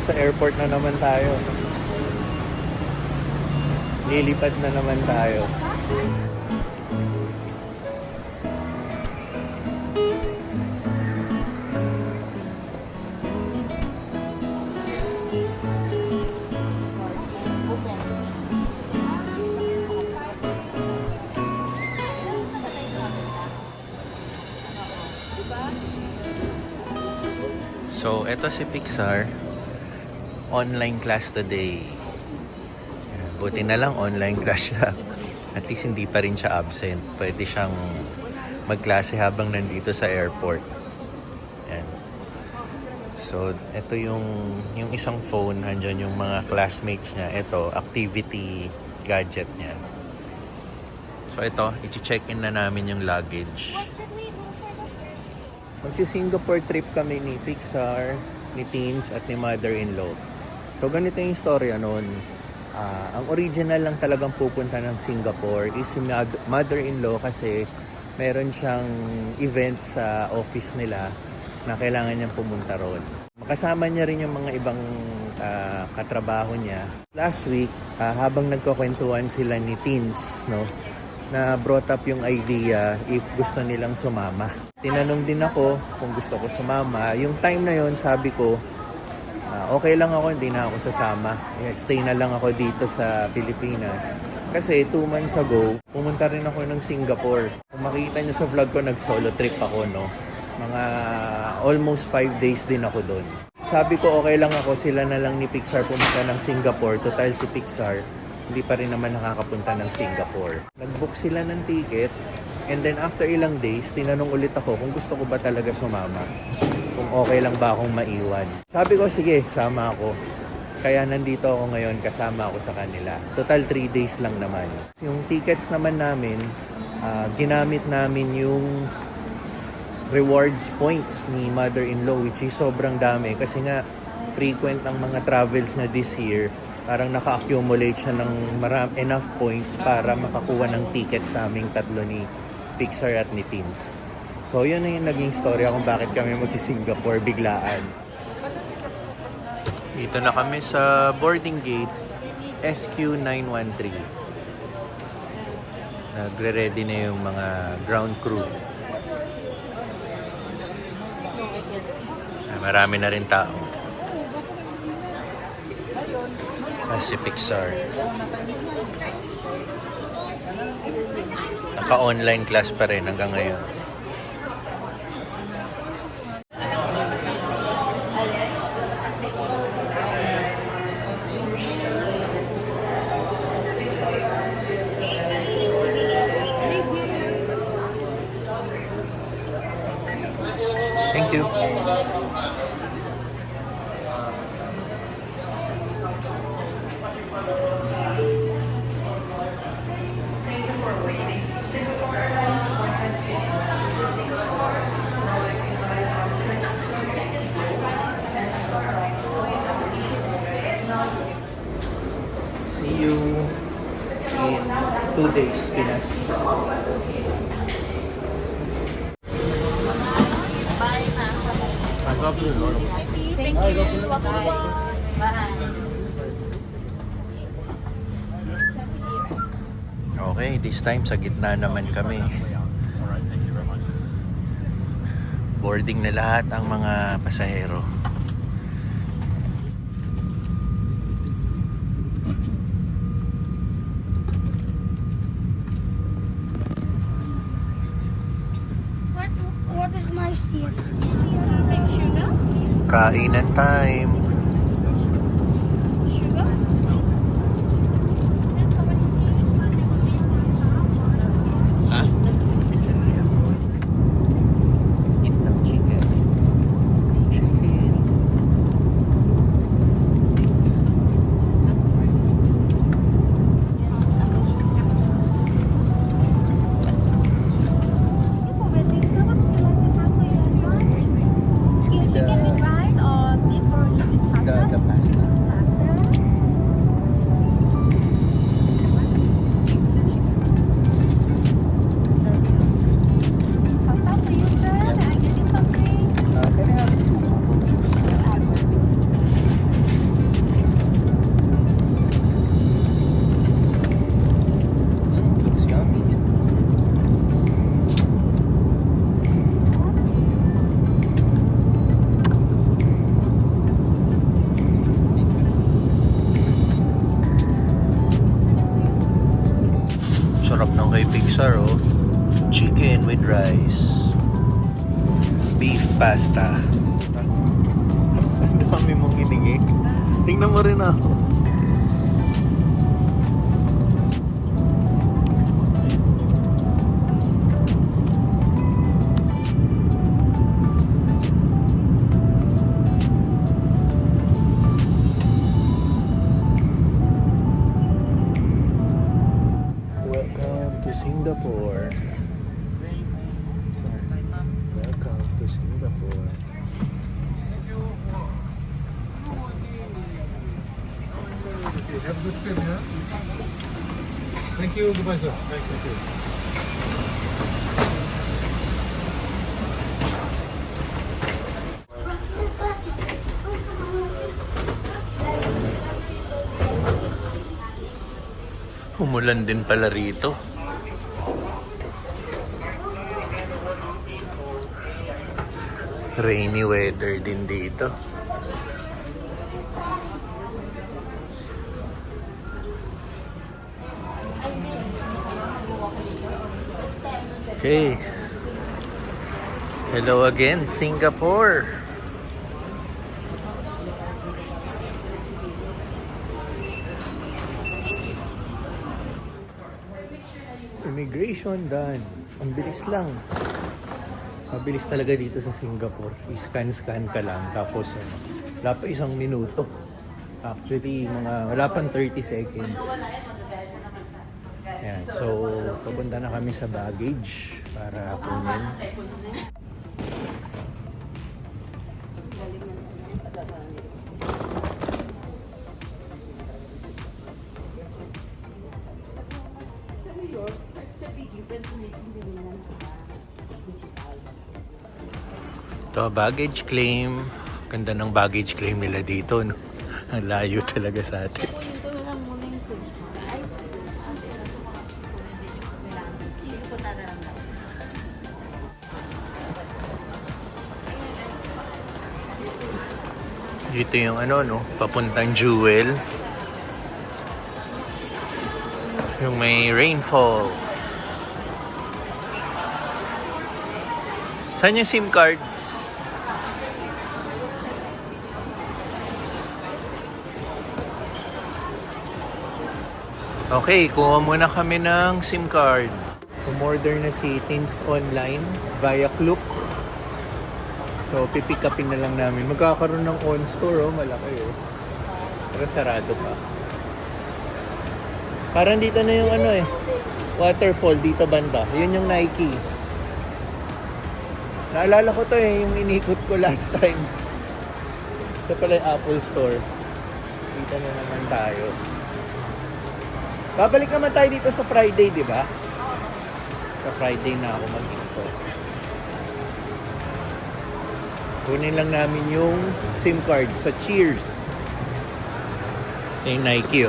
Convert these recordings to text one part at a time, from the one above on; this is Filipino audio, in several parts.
Nasa airport na naman tayo. Lilipad na naman tayo. So, eto si Pixar. Online class today. Buti na lang online class siya. At least hindi pa rin siya absent. Pwede siyang magklase habang nandito sa airport. Yan. So, eto yung isang phone. Andyan yung mga classmates niya. Eto, activity gadget niya. So, ito, i-check-in na namin yung luggage. Magsi-Singapore trip kami ni Pixar, ni Teens at ni Mother-in-law. So ganito yung storya noon. Ang original lang talagang pupunta ng Singapore is si Mother-in-law kasi meron siyang event sa office nila na kailangan niyang pumunta roon. Makasama niya rin yung mga ibang katrabaho niya. Last week, habang nagkukwentuhan sila ni Teens, no, na brought up yung idea if gusto nilang sumama. Tinanong din ako kung gusto ko sumama. Yung time na yon sabi ko, okay lang ako, hindi na ako sasama. Stay na lang ako dito sa Pilipinas. Kasi 2 months ago, pumunta rin ako ng Singapore. Kung makita nyo sa vlog ko, nag-solo trip ako, no? Mga almost 5 days din ako doon. Sabi ko, okay lang ako, sila na lang ni Pixar pumunta ng Singapore. Total si Pixar, hindi pa rin naman nakakapunta ng Singapore. Nag-book sila ng ticket, and then after ilang days, tinanong ulit ako kung gusto ko ba talaga sumama. Kung okay lang ba akong maiwan. Sabi ko, sige, sama ako. Kaya nandito ako ngayon, kasama ako sa kanila. Total 3 days lang naman. Yung tickets naman namin, ginamit namin yung rewards points ni Mother-in-law, which is sobrang dami. Kasi nga, frequent ang mga travels na this year. Parang naka-accumulate siya ng enough points para makakuha ng ticket sa aming tatlo ni Pixar at ni Teens. So, yun na yung naging storya kung bakit kami magsi-Singapore biglaan. Dito na kami sa boarding gate, SQ913. Nagre-ready na yung mga ground crew. Marami na rin tao. Si Pixar. Naka-online class pa rin hanggang ngayon. Thank you. See you in 2 days, Pinas. Thank you. Okay, this time sa gitna naman kami. Boarding na lahat ang mga pasahero. What is my seat? Make sugar? Kainan time. Sugar? Ha? Eat ng chicken. Chicken. Chicken with rice or beef or may Pixar oh. Chicken with rice. Beef pasta. Ang dami mong hiningi. Tingnan mo rin ako. Welcome to Singapore. Welcome to Singapore. Have a good trip, yeah? Thank you. Goodbye, sir. Thank you. Umulan din pala rito. Rainy weather din dito. Okay. Hello again, Singapore. Immigration done. Ang bilis lang. Mabilis talaga dito sa Singapore. I-scan ka lang. Tapos, wala pa isang minuto. Actually, wala pang 30 seconds. Ayan. So, papunta na kami sa baggage para kunin. Ito, baggage claim. Ganda ng baggage claim nila dito, no? Ang layo talaga sa atin. Dito yung no? Papuntang Jewel. Yung may rainfall. Saan yung SIM card? Okay, kuha muna kami ng SIM card. Umorder na si Teens online via Klook. So, pipick upin na lang namin. Magkakaroon ng on-store, malaki Pero sarado pa. Parang dito na yung waterfall dito banda. Yun yung Nike. Naalala ko to yung inikot ko last time. Ito pala yung Apple Store. Dito na naman tayo. Babalik naman tayo dito sa Friday, di ba? Sa Friday na ako mag-ikot. Kunin lang namin yung SIM card sa Cheers. Yung Nike,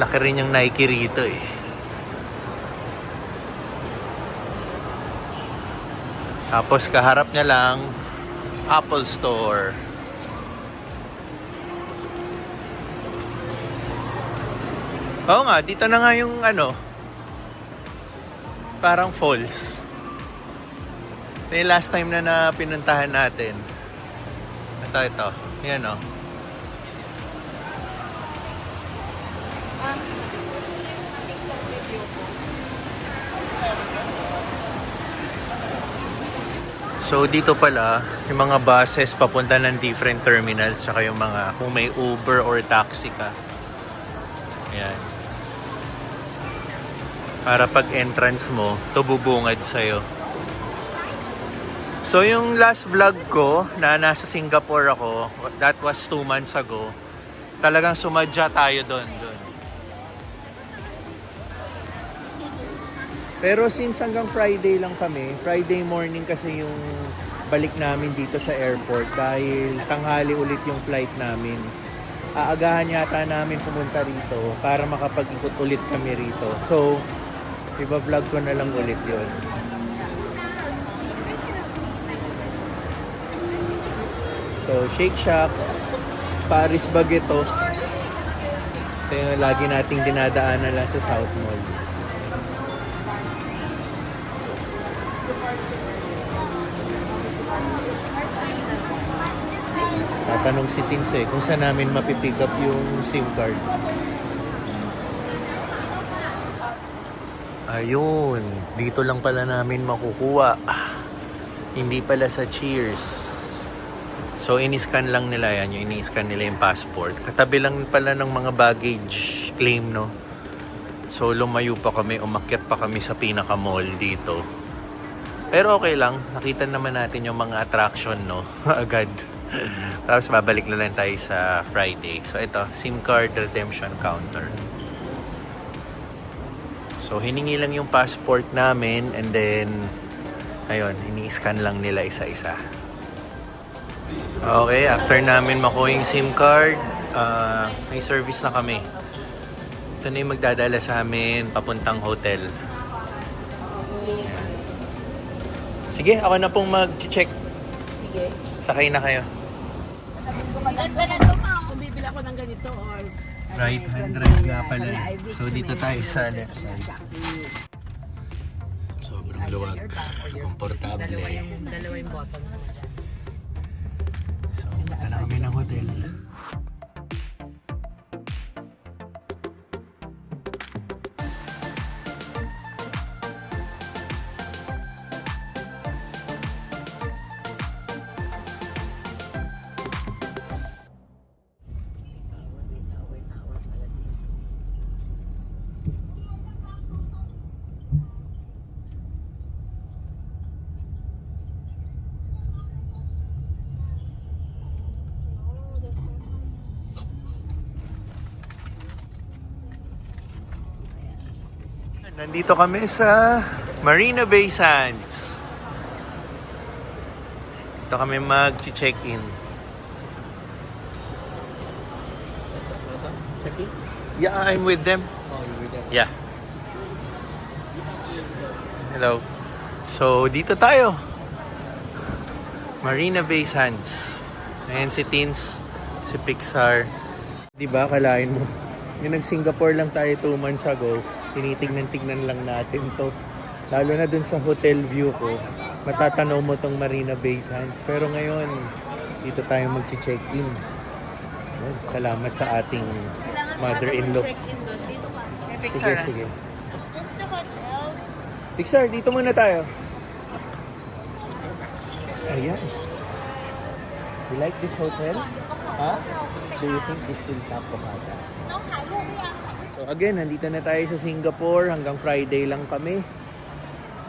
Laki rin yung Nike rito, Tapos kaharap niya lang, Apple Store. Oo nga, dito na nga yung parang falls. Ito yung last time na pinuntahan natin. Ito. Yan So dito pala, yung mga buses papunta ng different terminals, tsaka yung mga, kung may Uber or taxi ka. Ayan. Para pag entrance mo, ito bubungad sa'yo. So yung last vlog ko na nasa Singapore ako, that was 2 months ago, talagang sumadya tayo doon. Pero since hanggang Friday lang kami, Friday morning kasi yung balik namin dito sa airport dahil tanghali ulit yung flight namin. Aagahan yata namin pumunta rito para makapag-ikot ulit kami rito. So, iba-vlog ko na lang ulit yun. So, Shake Shack, Paris Baguette. So, yung lagi nating dinadaanan lang sa South Mall. Tatanong si Tins kung saan namin mapipick up yung SIM card. Ayun, dito lang pala namin makukuha. Hindi pala sa Cheers. So, ini-scan lang nila yan. Yung ini-scan nila yung passport. Katabi lang pala ng mga baggage claim, no? So, lumayo pa kami. Umakyat pa kami sa pinaka-mall dito. Pero okay lang. Nakita naman natin yung mga attraction, no? Agad. Tapos, babalik na lang tayo sa Friday. So, ito. SIM card redemption counter. So, hiningi lang yung passport namin and then, ayun, ini-scan lang nila isa-isa. Okay, after namin makuha yung SIM card, may service na kami. Ito na yung magdadala sa amin papuntang hotel. Sige, ako na pong mag-check. Sige. Sakay na kayo. Maganda na ito, ma. Kung bibili ako ng ganito or... Right hand drive nga pala. So, dito tayo sa left side. Sobrang luwag. Komportable. Dalawa yung bottom. So, punta na kami ng hotel. Nandito kami sa Marina Bay Sands. Dito kami mag-check-in. Check-in? Yeah, I'm with them. Oh, you're with them. Yeah. Hello. So, dito tayo. Marina Bay Sands. Ayan si Tins, si Pixar. Diba, kalain mo? Yung nag-Singapore lang tayo 2 months ago, tinitignan-tignan lang natin to. Lalo na dun sa hotel view ko, matatanaw mo tong Marina Bay Sands. Pero ngayon, dito tayo mag-check-in. Ayan, salamat sa ating mother-in-law. Check-in doon. Dito ka. Kay Sige, sige. Is this the hotel? Pixar, dito muna tayo. Ayan. You like this hotel? Huh? Do you think this will top of Ada? So again, nandito na tayo sa Singapore. Hanggang Friday lang kami.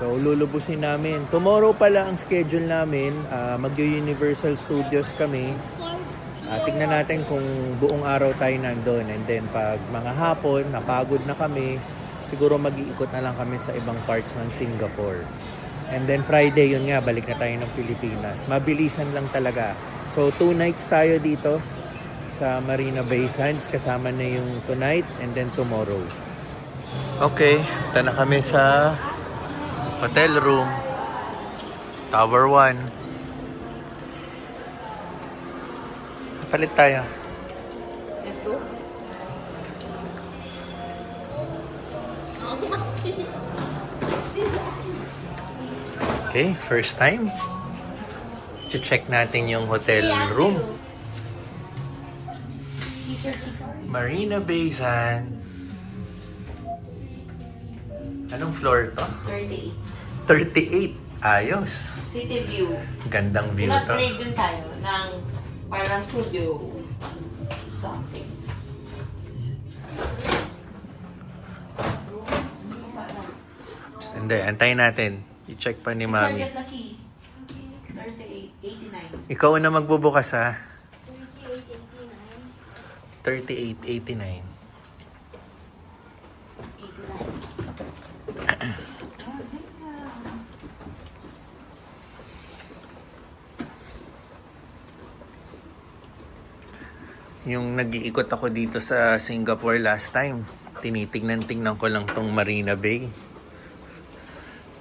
So lulubusin namin. Tomorrow pala ang schedule namin. Mag-Universal Studios kami. Tignan natin kung buong araw tayo nandun. And then pag mga hapon, napagod na kami, siguro mag-iikot na lang kami sa ibang parts ng Singapore. And then Friday, yun nga, balik na tayo ng Pilipinas. Mabilisan lang talaga. So 2 nights tayo dito sa Marina Bay Sands. Kasama na yung tonight and then tomorrow. Okay, ito na kami sa hotel room. Tower 1. Palit tayo. Let's go. Okay, first time. Check natin yung hotel room. Marina Bay Sands. Anong floor to? 38. 38. Ayos. City view. Gandang view to. In-upgrade din tayo ng parang studio something. Hindi, antayin natin. I-check pa ni Mami. Target na key. 38, 89. Ikaw na magbubukas ha. 3889. 89. Yung nag-iikot ako dito sa Singapore last time, tinitignan-tignan ko lang tong Marina Bay.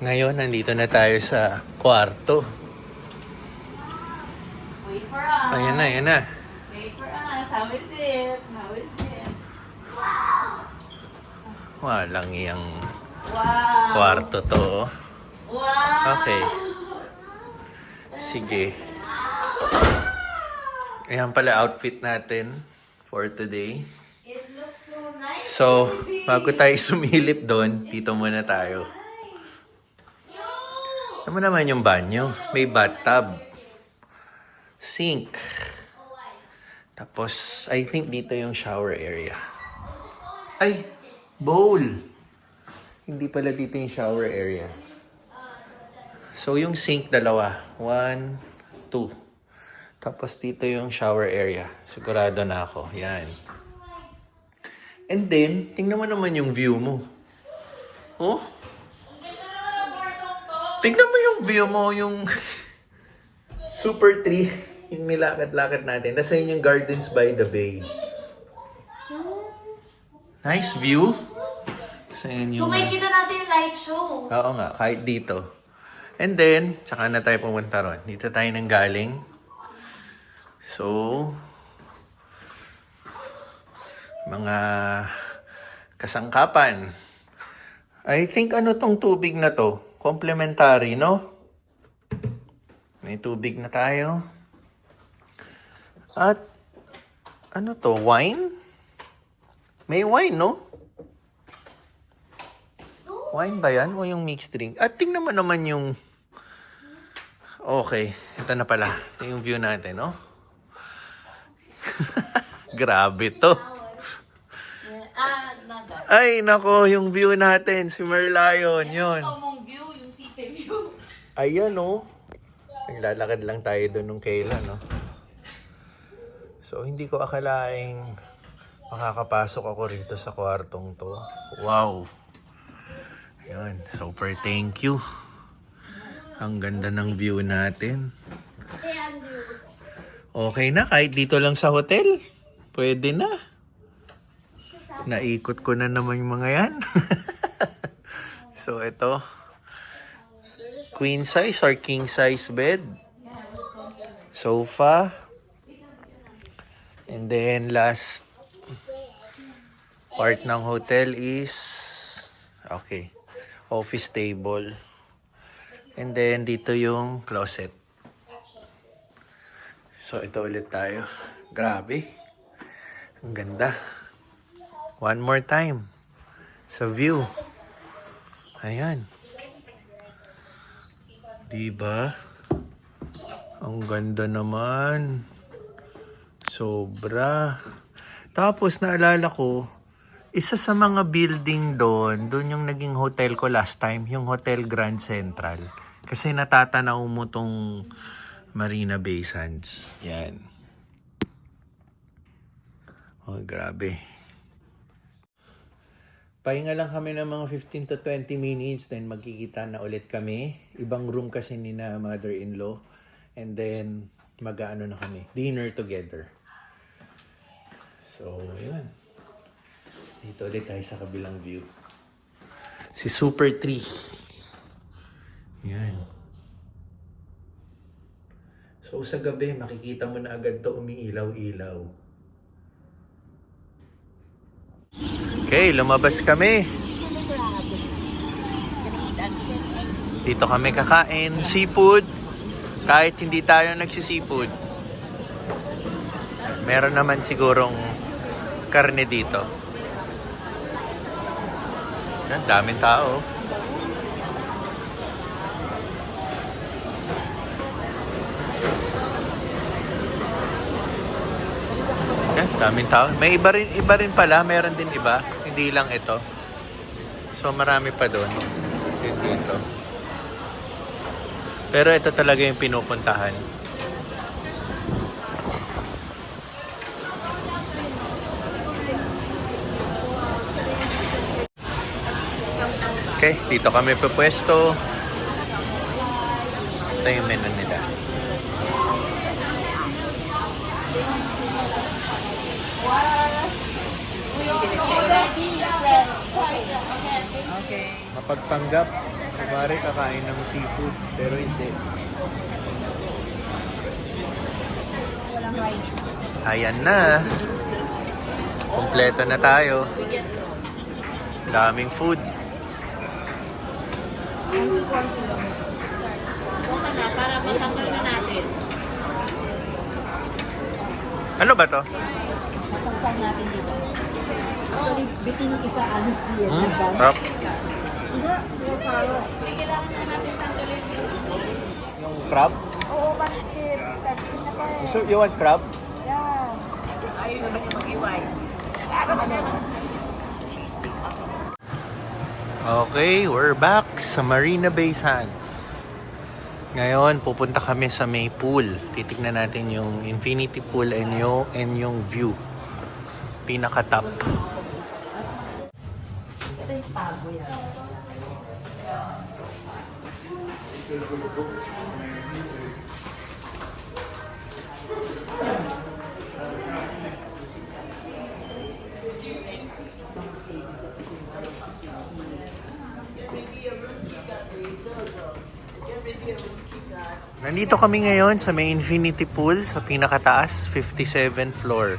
Ngayon, nandito na tayo sa kwarto. Wait for us. Ayan na, ayan na. Wait for us. How is it? How is it? Walang iyang Wow. kwarto to. Wow. Okay. Sige. Ayan pala outfit natin for today. It looks so nice. So, bago tayo sumilip doon, dito muna tayo. Ano naman yung banyo? May bathtub. Sink. Tapos, I think dito yung shower area. Ay! Bowl! Hindi pala dito yung shower area. So, yung sink, dalawa. 1, 2. Tapos, dito yung shower area. Sigurado na ako. Yan. And then, tingnan mo naman yung view mo. Oh? Tingnan mo yung view mo, yung super tree, yung nilakad-lakad natin. Tapos ayun yung Gardens by the Bay. Nice view. So, ayun So yung... may kita natin yung light show. Oo nga, kahit dito. And then, tsaka na tayo pumunta ron. Dito tayo nang galing. So, mga kasangkapan. I think ano tong tubig na to? Complementary, no? May tubig na tayo. At, ano to? Wine? May wine, no? Wine ba yan? O yung mixed drink? At tingnan mo naman yung... Okay. Ito na pala. Ito yung view natin, no? Grabe to. Not that. Ay, nako, yung view natin. Si Merlion, yun. Mong view, yung city view. Ayan, no? Naglalakad lang tayo doon nung kailan, no? So, hindi ko akalaing makakapasok ako rito sa kwartong to. Wow! Ayan, super thank you. Ang ganda ng view natin. Okay na, kahit dito lang sa hotel. Pwede na. Naikot ko na naman yung mga yan. So, ito. Queen size or king size bed. Sofa. And then, last part ng hotel is, okay, office table. And then, dito yung closet. So, ito ulit tayo. Grabe. Ang ganda. One more time. Sa view. Ayan. Diba? Ang ganda naman. Sobra. Tapos, naalala ko, isa sa mga building doon yung naging hotel ko last time, yung Hotel Grand Central. Kasi natatanaw mo tong Marina Bay Sands. Yan. Oh, grabe. Pahinga lang kami ng mga 15 to 20 minutes, then magkikita na ulit kami. Ibang room kasi ni na mother-in-law. And then, mag-ano na kami. Dinner together. So, yun. Dito ulit tayo sa kabilang view. Si Super Tree. Yan. So, sa gabi, makikita mo na agad to umiilaw-ilaw. Okay, lumabas kami. Dito kami kakain. Seafood. Kahit hindi tayo nagsisifood. Meron naman sigurong karne dito. Yan, daming tao. Yan, daming tao. May iba rin pala. Meron din iba. Hindi lang ito. So, marami pa doon. Yun dito. Pero ito talaga yung pinupuntahan. Okay, dito kami pupwesto. Ito yung menu nila. Mapagpanggap. Kumari kakain ng seafood, pero hindi. Walang rice. Ayan na. Kompleto na tayo. Daming food. Punta na, para matanggal na natin. Ano ba to? Masangsan natin dito. Actually, bitin yung isa, honestly. Sarap. Hindi, yung carrot. Hindi kailangan na natin tanggalin. Yung crab? Oo, basket. Sabi na pa eh. So, you want crab? Yeah. Ayun naman yung mag-iway. Okay, we're back sa Marina Bay Sands. Ngayon, pupunta kami sa may pool. Titignan natin yung infinity pool and yung view. Pinaka-top. Ito yung stago yan. Nandito kami ngayon sa may infinity pool sa pinakataas, 57th floor.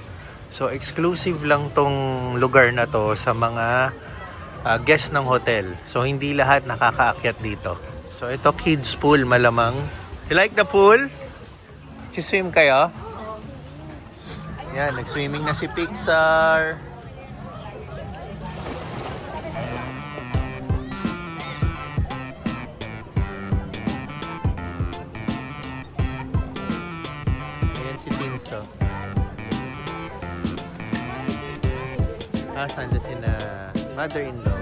So exclusive lang tong lugar na to sa mga guests ng hotel. So hindi lahat nakakaakyat dito. So ito kids pool malamang. You like the pool? Si-swim kayo? Yan, nag-swimming na si Pixar. Ayan si Tinso. Saan na sina mother-in-law?